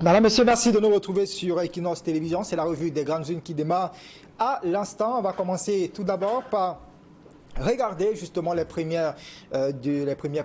Madame, Monsieur, merci de nous retrouver sur Équinoxe Télévision. C'est la revue des grandes unes qui démarre à l'instant. On va commencer tout d'abord par regarder justement les premières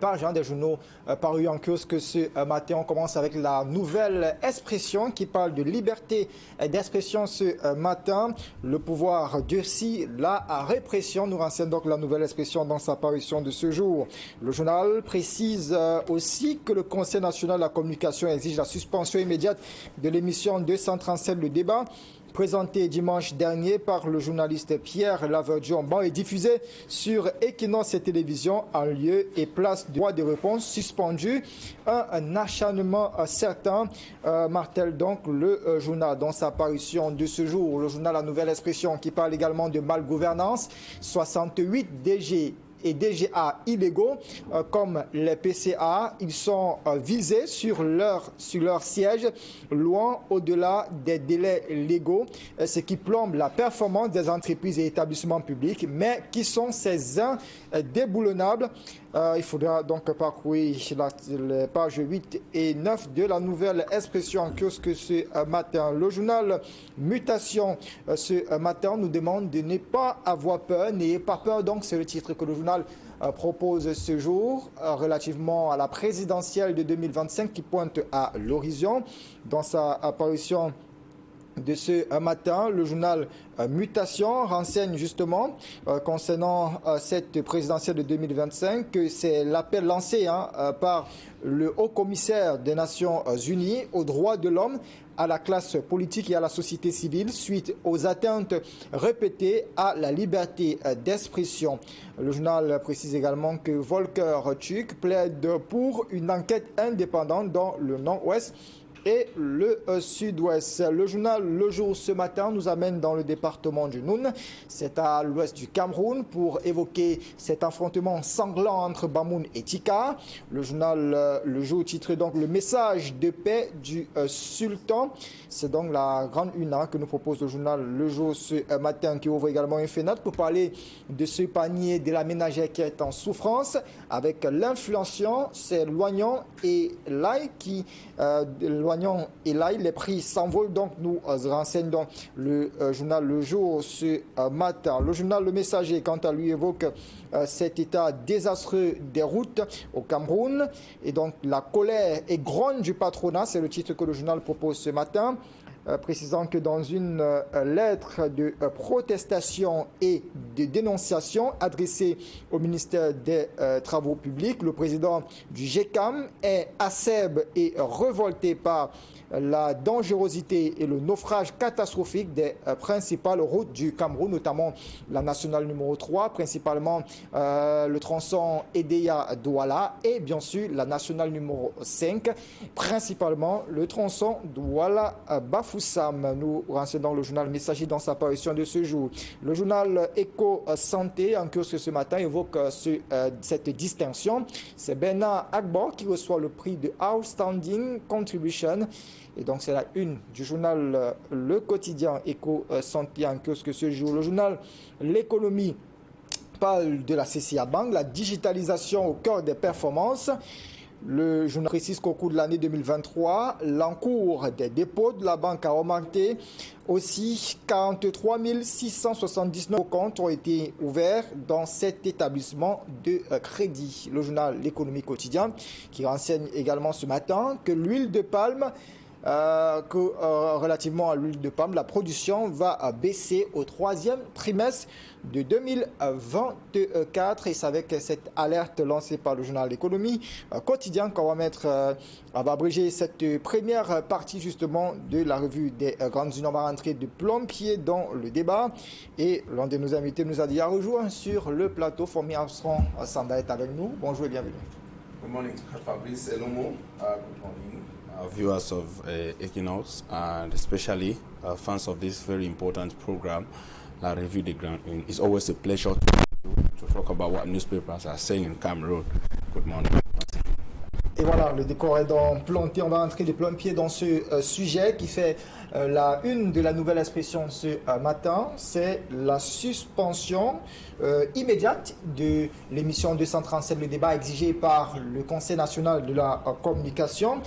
pages des journaux parus en kiosque ce matin. On commence avec la nouvelle expression qui parle de liberté d'expression ce matin. Le pouvoir durcit la répression, nous renseigne donc la nouvelle expression dans sa parution de ce jour. Le journal précise aussi que le Conseil national de la communication exige la suspension immédiate de l'émission 237 Le Débat, présenté dimanche dernier par le journaliste Pierre Laveur-Diomban et diffusé sur Équinoxe Télévision en lieu et place de droit de réponse suspendu. Un acharnement certain, martèle donc le journal dans sa parution de ce jour. Le journal La Nouvelle Expression qui parle également de malgouvernance, 68 DG et DGA illégaux comme les PCA, ils sont visés sur leur siège, loin au-delà des délais légaux, ce qui plombe la performance des entreprises et établissements publics, mais qui sont ces indéboulonnables. Il faudra donc parcourir les pages 8 et 9 de la nouvelle expression en kiosque ce matin. Le journal Mutation ce matin nous demande de ne pas avoir peur. N'ayez pas peur, donc c'est le titre que le journal propose ce jour relativement à la présidentielle de 2025 qui pointe à l'horizon. Dans sa apparition de ce matin, le journal Mutation renseigne justement concernant cette présidentielle de 2025 que c'est l'appel lancé par le haut-commissaire des Nations Unies aux droits de l'homme, à la classe politique et à la société civile suite aux atteintes répétées à la liberté d'expression. Le journal précise également que Volker Turk plaide pour une enquête indépendante dans le Nord-Ouest et le sud-ouest. Le journal Le Jour ce matin nous amène dans le département du Nous. C'est à l'ouest du Cameroun pour évoquer cet affrontement sanglant entre Bamoun et Tika. Le journal Le Jour titre donc le message de paix du sultan. C'est donc la grande une que nous propose le journal Le Jour ce matin qui ouvre également une fenêtre pour parler de ce panier de la ménagère qui est en souffrance avec l'inflation, c'est l'oignon et l'ail qui l'oignon et l'ail, les prix s'envolent, donc nous renseigne donc le journal Le Jour ce matin. Le journal Le Messager, quant à lui, évoque cet état désastreux des routes au Cameroun et donc la colère et grogne du patronat, c'est le titre que le journal propose ce matin. Précisant que dans une lettre de protestation et de dénonciation adressée au ministère des Travaux publics, le président du GECAM est acèbre et révolté par la dangerosité et le naufrage catastrophique des principales routes du Cameroun, notamment la nationale numéro 3, principalement le tronçon Edea-Douala et bien sûr la numéro 5, principalement le tronçon Douala-Bafoussam. Nous renseignons le journal Messager dans sa parution de ce jour. Le journal Éco-Santé, en kiosque ce matin, évoque cette distinction. C'est Bernard Agbo qui reçoit le prix de Outstanding Contribution. Et donc c'est la une du journal Le Quotidien Éco-Santé en kiosque ce jour. Le journal L'économie parle de la CCA Bank, la digitalisation au cœur des performances. Le journal précise qu'au cours de l'année 2023, l'encours des dépôts de la banque a augmenté. Aussi, 43 679 comptes ont été ouverts dans cet établissement de crédit. Le journal L'économie quotidien qui renseigne également ce matin que l'huile de palme relativement à l'huile de palme, la production va baisser au troisième trimestre de 2024 et c'est avec cette alerte lancée par le journal L'économie quotidien qu'on va abréger cette première partie justement de la revue des grandes unes. On va rentrer de plein-pied dans le débat et l'un de nos invités nous a dit à rejoindre sur le plateau. Formi Armstrong Sanda est avec nous. Bonjour et bienvenue. Good morning, Fabrice Elomo. Good morning. Viewers of Équinoxe and especially fans of this very important program, La Revue des Grandes Unes. It's always a pleasure to talk about what newspapers are saying in Cameroon. Good morning. Et voilà, le décor est donc planté. On va entrer de plein pied dans ce sujet qui fait la une de la nouvelle expression ce matin. C'est la suspension immédiate de l'émission 237, le débat exigé par le Conseil national de la communication.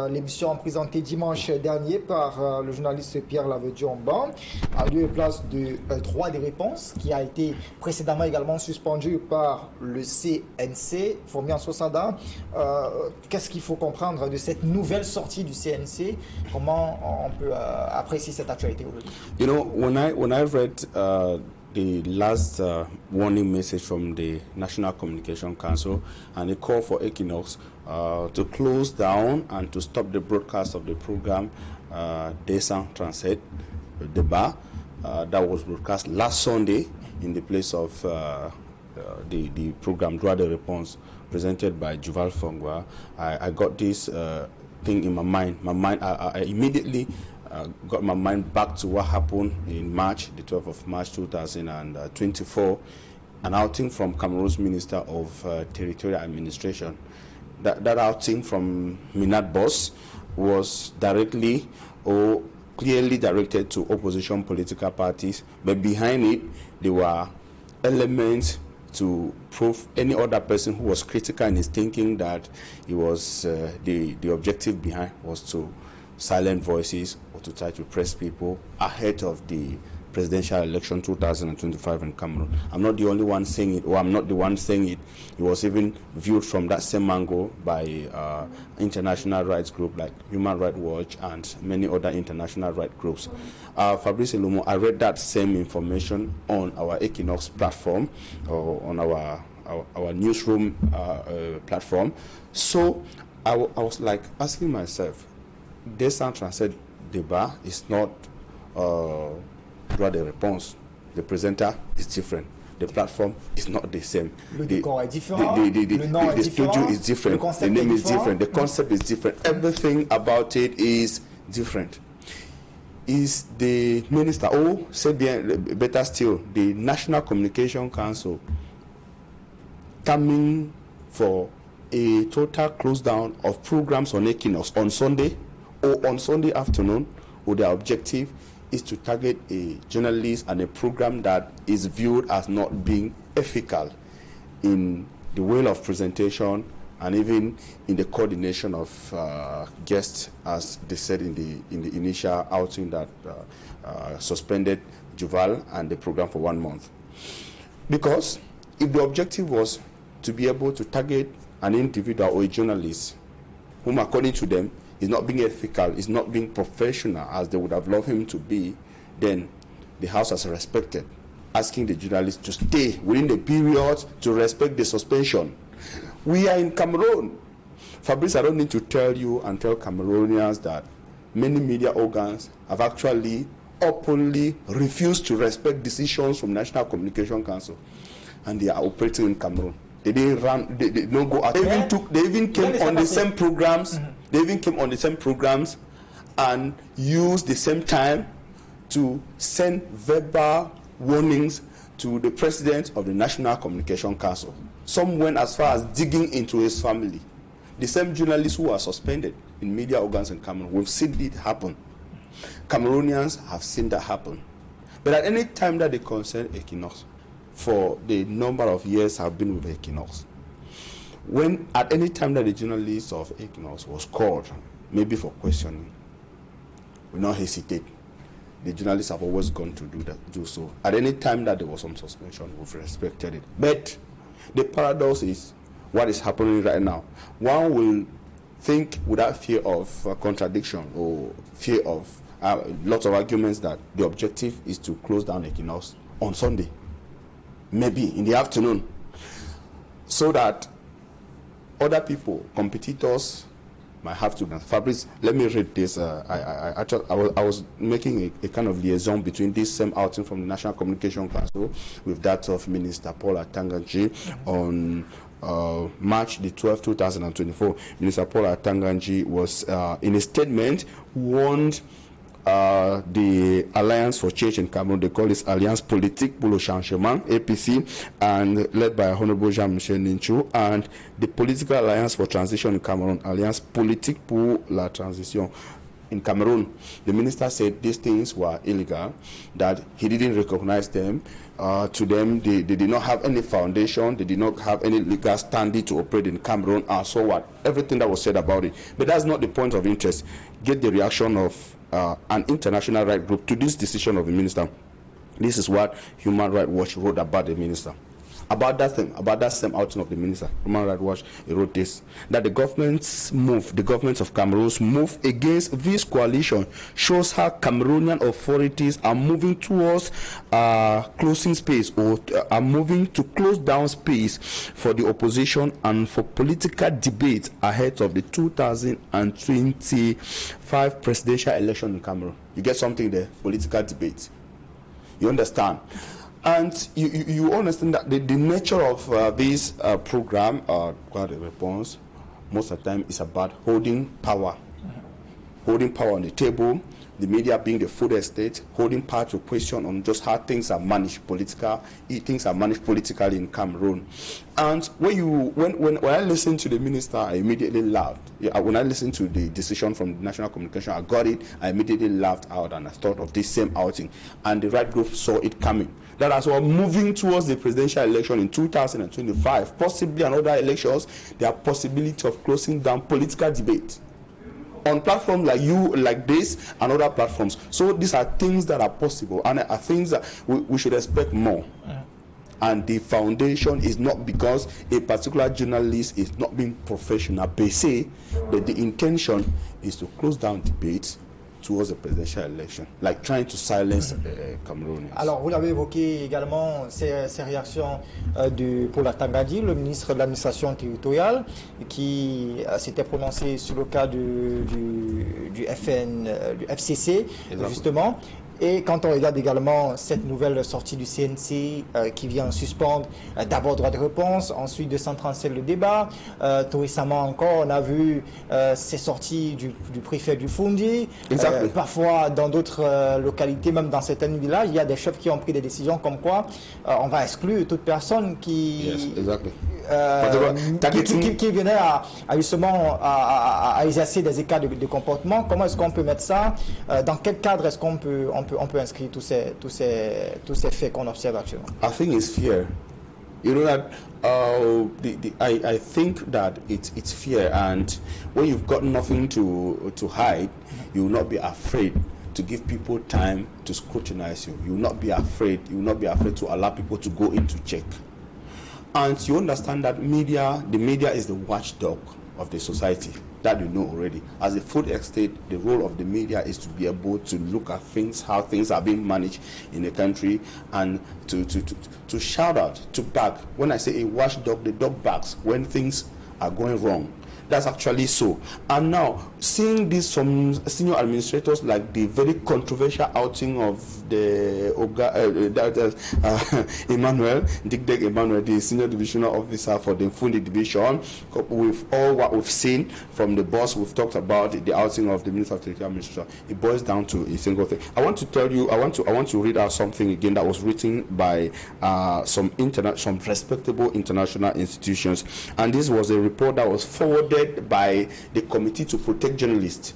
L'émission présentée dimanche dernier par le journaliste Pierre Lavediomban a lieu et place de droit des réponses qui a été précédemment également suspendu par le CNC formé en 60 ans. Qu'est-ce qu'il faut comprendre de cette nouvelle sortie du CNC? Comment on peut apprécier cette actualité aujourd'hui? You know, when I read the last warning message from the National Communication Council and a call for Équinoxe to close down and to stop the broadcast of the program Détenons, débat that was broadcast last Sunday in the place of the program Droit de Réponse presented by Juval Fongwa, I got this thing in my mind. I immediately got my mind back to what happened in March, the 12th of March 2024, an outing from Cameroon's Minister of Territorial Administration. That outing from Minat Boss was directly or clearly directed to opposition political parties, but behind it there were elements to prove any other person who was critical in his thinking that it was the objective behind was to silent voices or to try to press people ahead of the presidential election 2025 in Cameroon. I'm not the only one saying it, or I'm not the one saying it. It was even viewed from that same angle by international rights groups like Human Rights Watch and many other international rights groups. Fabrice Elomo, I read that same information on our Équinoxe platform, or on our newsroom platform. So I was like asking myself, Détenons débat is not droit de réponse. The presenter is different. The platform is not the same. Le décor est différent. The studio is different. The name is different. The concept is different. Everything about it is different. Is the minister, or say better still, the National Communication Council coming for a total close down of programs on Équinoxe on Sunday or on Sunday afternoon, or their objective is to target a journalist and a program that is viewed as not being ethical in the way of presentation and even in the coordination of guests, as they said in the initial outing that suspended Juval and the program for 1 month. Because if the objective was to be able to target an individual or a journalist whom, according to them, is not being ethical, is not being professional as they would have loved him to be, then the House has respected, asking the journalist to stay within the period to respect the suspension. We are in Cameroon. Fabrice, I don't need to tell you and tell Cameroonians that many media organs have actually openly refused to respect decisions from National Communication Council, and they are operating in Cameroon. They didn't run. They don't go out. They even came on the same programs. They even came on the same programs and used the same time to send verbal warnings to the president of the National Communication Council. Some went as far as digging into his family. The same journalists who are suspended in media organs in Cameroon, we've seen it happen. Cameroonians have seen that happen. But at any time that they concern Équinoxe, for the number of years I've been with Équinoxe, when at any time that the journalist of Équinoxe was called, maybe for questioning, we not hesitate. The journalists have always gone to do so. At any time that there was some suspension, we've respected it. But the paradox is what is happening right now. One will think without fear of contradiction or fear of lots of arguments that the objective is to close down Équinoxe on Sunday, maybe in the afternoon, so that other people, competitors, might have to. Fabrice, let me read this. I was making a kind of liaison between this same outing from the National Communication Council with that of Minister Paul Atanganji on March the 12th, 2024. Minister Paul Atanganji was, in a statement, warned the Alliance for Change in Cameroon. They call this Alliance Politique pour le Changement, APC, and led by Honorable Jean-Michel Ninchou, and the Political Alliance for Transition in Cameroon, Alliance Politique pour la Transition. In Cameroon, the minister said these things were illegal, that he didn't recognize them. To them, they did not have any foundation, they did not have any legal standing to operate in Cameroon, and so what? Everything that was said about it. But that's not the point of interest. Get the reaction of an international rights group to this decision of the minister. This is what Human Rights Watch wrote about the minister. About that thing, about that same outing of the minister, Human Rights Watch wrote this, that the government's move, the government of Cameroon's move against this coalition shows how Cameroonian authorities are moving towards closing space, or are moving to close down space for the opposition and for political debate ahead of the 2025 presidential election in Cameroon. You get something there, political debate. You understand? And you understand that the nature of this program, quite a response, most of the time is about holding power on the table, the media being the food estate, holding power to question on just how things are managed politically in Cameroon. And when I listened to the minister, I immediately laughed. When I listened to the decision from the National Communication, I got it, I immediately laughed out, and I thought of this same outing. And the right group saw it coming. That as we're moving towards the presidential election in 2025, possibly another elections, there are possibility of closing down political debate on platforms like like this, and other platforms. So these are things that are possible, and are things that we should expect more. And the foundation is not because a particular journalist is not being professional per se, but the intention is to close down debates towards the presidential election, like trying to silence Cameroonians. Alors, vous l'avez évoqué également, ces réactions pour la Tangadi, le ministre de l'administration territoriale, qui s'était prononcé sur le cas du FCC, exactement. Justement. Et quand on regarde également cette nouvelle sortie du CNC qui vient suspendre d'abord droit de réponse, ensuite 237 le débat, tout récemment encore on a vu ces sorties du préfet du Fundi, parfois dans d'autres localités, même dans certains villages, il y a des chefs qui ont pris des décisions comme quoi on va exclure toute personne qui... Yes, exactly. Qui venait justement à exercer des écarts de comportement. Comment est-ce qu'on peut mettre ça? Dans quel cadre est-ce qu'on peut inscrire tous ces faits qu'on observe actuellement? I think it's fear. You know that I think that it's fear, and when you've got nothing to hide, you will not be afraid to give people time to scrutinize you. You will not be afraid. You will not be afraid to allow people to go in to check. And you understand that the media is the watchdog of the society. That you know already. As a food estate, the role of the media is to be able to look at things, how things are being managed in the country, and to shout out, to back. When I say a watchdog, the dog barks when things are going wrong. That's actually so. And now, seeing this, some senior administrators, like the very controversial outing of the Emmanuel, the senior divisional officer for the Fundi division, with all what we've seen from the boss, we've talked about the outing of the Minister of Territorial Administration. It boils down to a single thing. I want to tell you, I want to read out something again that was written by some respectable international institutions, and this was a report that was forwarded by the Committee to Protect Journalists,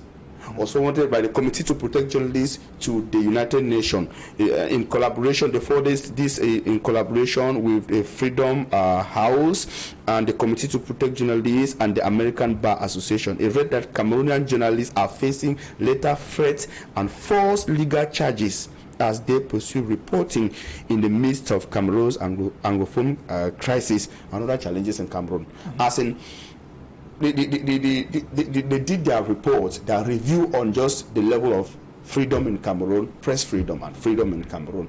also wanted by the Committee to Protect Journalists to the United Nations in collaboration. They forwarded this in collaboration with the Freedom House and the Committee to Protect Journalists and the American Bar Association. It read that Cameroonian journalists are facing later threats and false legal charges as they pursue reporting in the midst of Cameroon's Anglophone crisis and other challenges in Cameroon. As in, they did their report, their review on just the level of freedom in Cameroon, press freedom and freedom in Cameroon.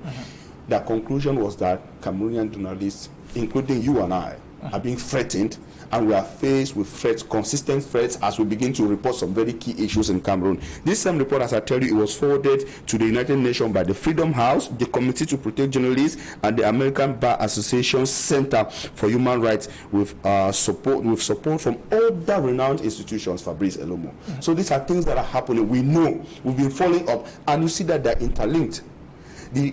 Their conclusion was that Cameroonian journalists, including you and I, are being threatened, and we are faced with threats, consistent threats, as we begin to report some very key issues in Cameroon. This same report, as I tell you, it was forwarded to the United Nations by the Freedom House, the Committee to Protect Journalists, and the American Bar Association Center for Human Rights, with support from other renowned institutions, Fabrice Elomo. So these are things that are happening. We know, we've been following up, and you see that they're interlinked. The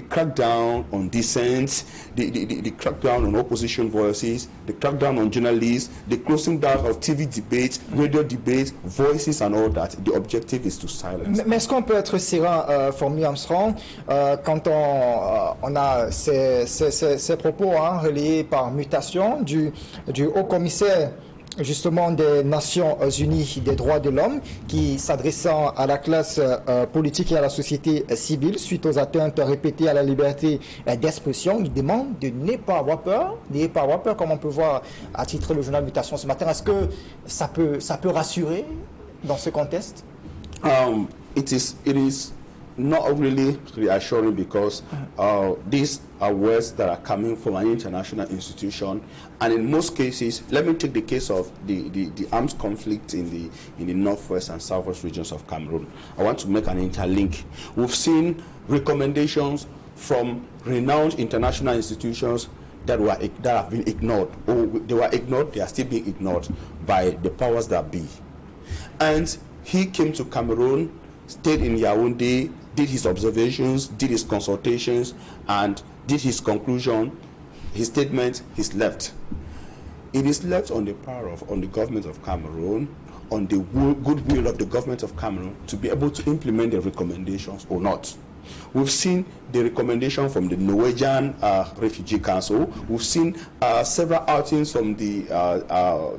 crackdown on dissent, the crackdown on opposition voices, the crackdown on journalists, the closing down of TV debates, radio debates, voices and all that. The objective is to silence. Mais est-ce qu'on peut être serein, Formule Armstrong, quand on a ces propos relayés par mutation du haut commissaire justement des Nations Unies des droits de l'homme, qui, s'adressant à la classe politique et à la société civile suite aux atteintes répétées à la liberté d'expression, il demande de ne pas avoir peur, comme on peut voir à titre le journal Mutation ce matin. Est-ce que ça peut rassurer dans ce contexte? It is not really reassuring, because these are words that are coming from an international institution, and in most cases, let me take the case of the armed conflict in the northwest and southwest regions of Cameroon. I want to make an interlink. We've seen recommendations from renowned international institutions that have been ignored, or they were ignored, they are still being ignored by the powers that be. And he came to Cameroon, stayed in Yaoundé, did his observations, did his consultations, and did his conclusion, his statement. He's left. It is left on the government of Cameroon, on the goodwill of the government of Cameroon, to be able to implement the recommendations or not. We've seen the recommendation from the Norwegian Refugee Council. We've seen several outings from the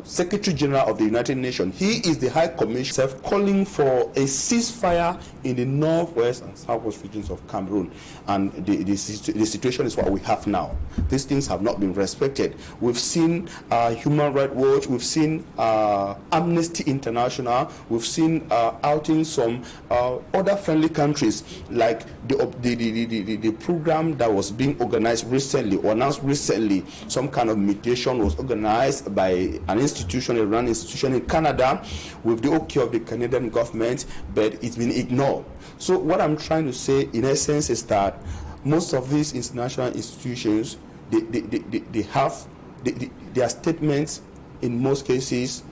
Secretary General of the United Nations. He is the High Commissioner calling for a ceasefire in the northwest and southwest regions of Cameroon. And the situation is what we have now. These things have not been respected. We've seen Human Rights Watch, we've seen Amnesty International, we've seen outings from other friendly countries, like the program that was being organized recently, or announced recently. Some kind of mediation was organized by an institution, a run institution in Canada, with the okay of the Canadian government, but it's been ignored. So what I'm trying to say, in essence, is that most of these international institutions, they have their statements, in most cases,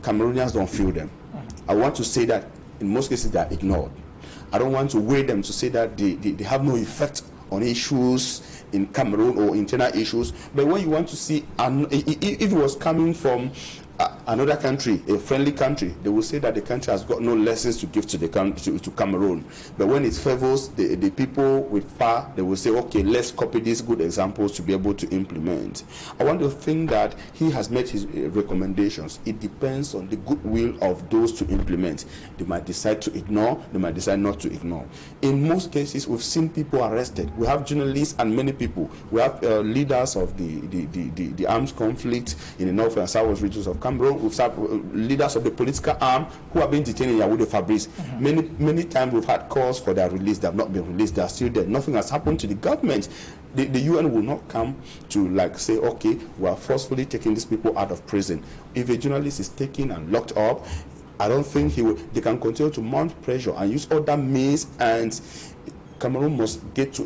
Cameroonians don't feel them. I want to say that in most cases they are ignored. I don't want to weigh them to say that they have no effect on issues in Cameroon or internal issues. But when you want to see, if it was coming from another country, a friendly country, they will say that the country has got no lessons to give to the country, to Cameroon. But when it favors the people with power, they will say, okay, let's copy these good examples to be able to implement. I want to think that he has made his recommendations. It depends on the goodwill of those to implement. They might decide to ignore, they might decide not to ignore. In most cases, we've seen people arrested. We have journalists and many people. We have leaders of the armed conflict in the north and southwest regions of Cameroon. We've had leaders of the political arm who have been detained in Yaoundé Fabrice. Many times we've had calls for their release. They have not been released. They are still there. Nothing has happened to the government. The UN will not come to say, okay, we are forcefully taking these people out of prison. If a journalist is taken and locked up, I don't think they can continue to mount pressure and use other means, and Cameroon must get to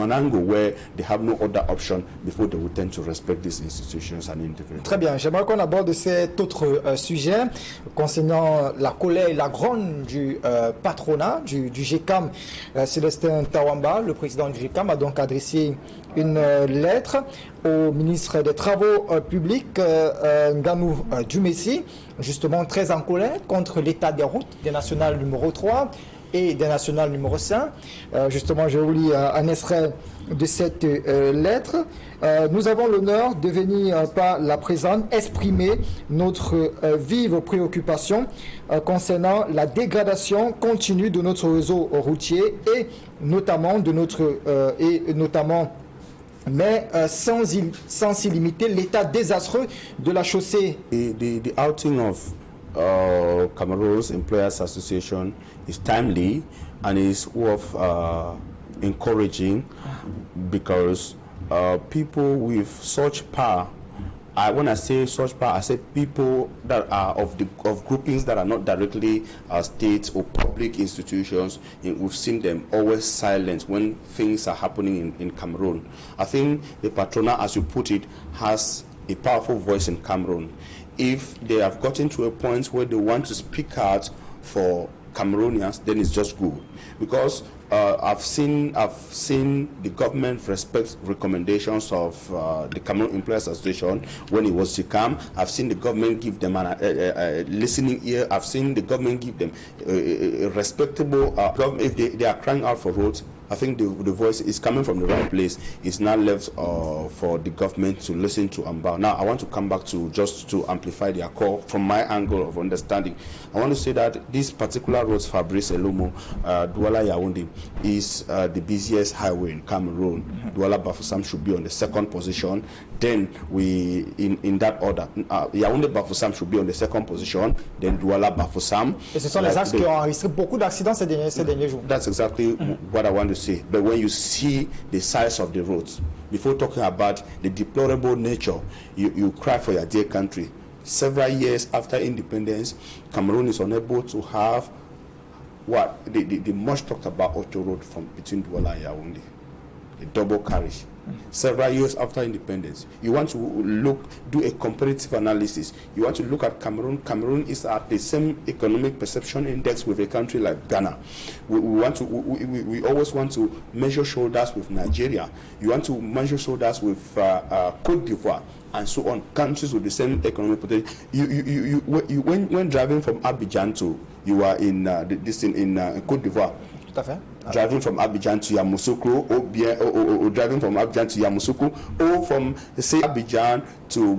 an angle where they have no other option before they will tend to respect these institutions and integrate. Très bien, j'aimerais qu'on aborde cet autre sujet concernant la colère et la grogne du patronat, du GECAM. Célestin Tawamba, le président du GECAM, a donc adressé une lettre au ministre des Travaux publics, Nous, justement très en colère contre l'état des routes des nationales numéro 3 et des nationales numéro 5. Justement, je vous lis un extrait de cette lettre. Nous avons l'honneur de venir par la présente exprimer notre vive préoccupation concernant la dégradation continue de notre réseau routier et notamment mais sans y limiter l'état désastreux de la chaussée. The outing of Cameroon's Employers Association is timely and is worth encouraging, because people with such power, when I say such power, I say people that are of groupings that are not directly state or public institutions. We've seen them always silent when things are happening in Cameroon. I think the Patrona, as you put it, has a powerful voice in Cameroon. If they have gotten to a point where they want to speak out for Cameroonians, then it's just good, because I've seen the government respect recommendations of the Cameroon Employers Association when it was to come. I've seen the government give them a listening ear. I've seen the government give them a respectable if they are crying out for votes. I think the voice is coming from the right place. It's not left for the government to listen to and bow. Now, I want to come back to just to amplify their call from my angle of understanding. I want to say that this particular road, Fabrice Elomo, Douala Yaoundé, is the busiest highway in Cameroon. Douala Bafoussam should be on the second position. Then in that order, Yaoundé Bafoussam should be on the second position. Then Douala Bafoussam. Et ce sont les axes qui ont enregistré beaucoup d'accidents ces derniers jours. That's exactly what I want to say. But when you see the size of the roads, before talking about the deplorable nature, you cry for your dear country. Several years after independence, Cameroon is unable to have what the much talked about auto road from between Douala and Yaoundé, a double carriage. Several years after independence, you want to do a comparative analysis. You want to look at Cameroon. Cameroon is at the same economic perception index with a country like Ghana. We always want to measure shoulders with Nigeria. You want to measure shoulders with Côte d'Ivoire, and so on. Countries with the same economic potential. When driving from Abidjan to, you are in Côte d'Ivoire. Tout à fait. Driving from Abidjan to Yamoussoukro, or driving from Abidjan to Yamoussoukro, or from, say, Abidjan to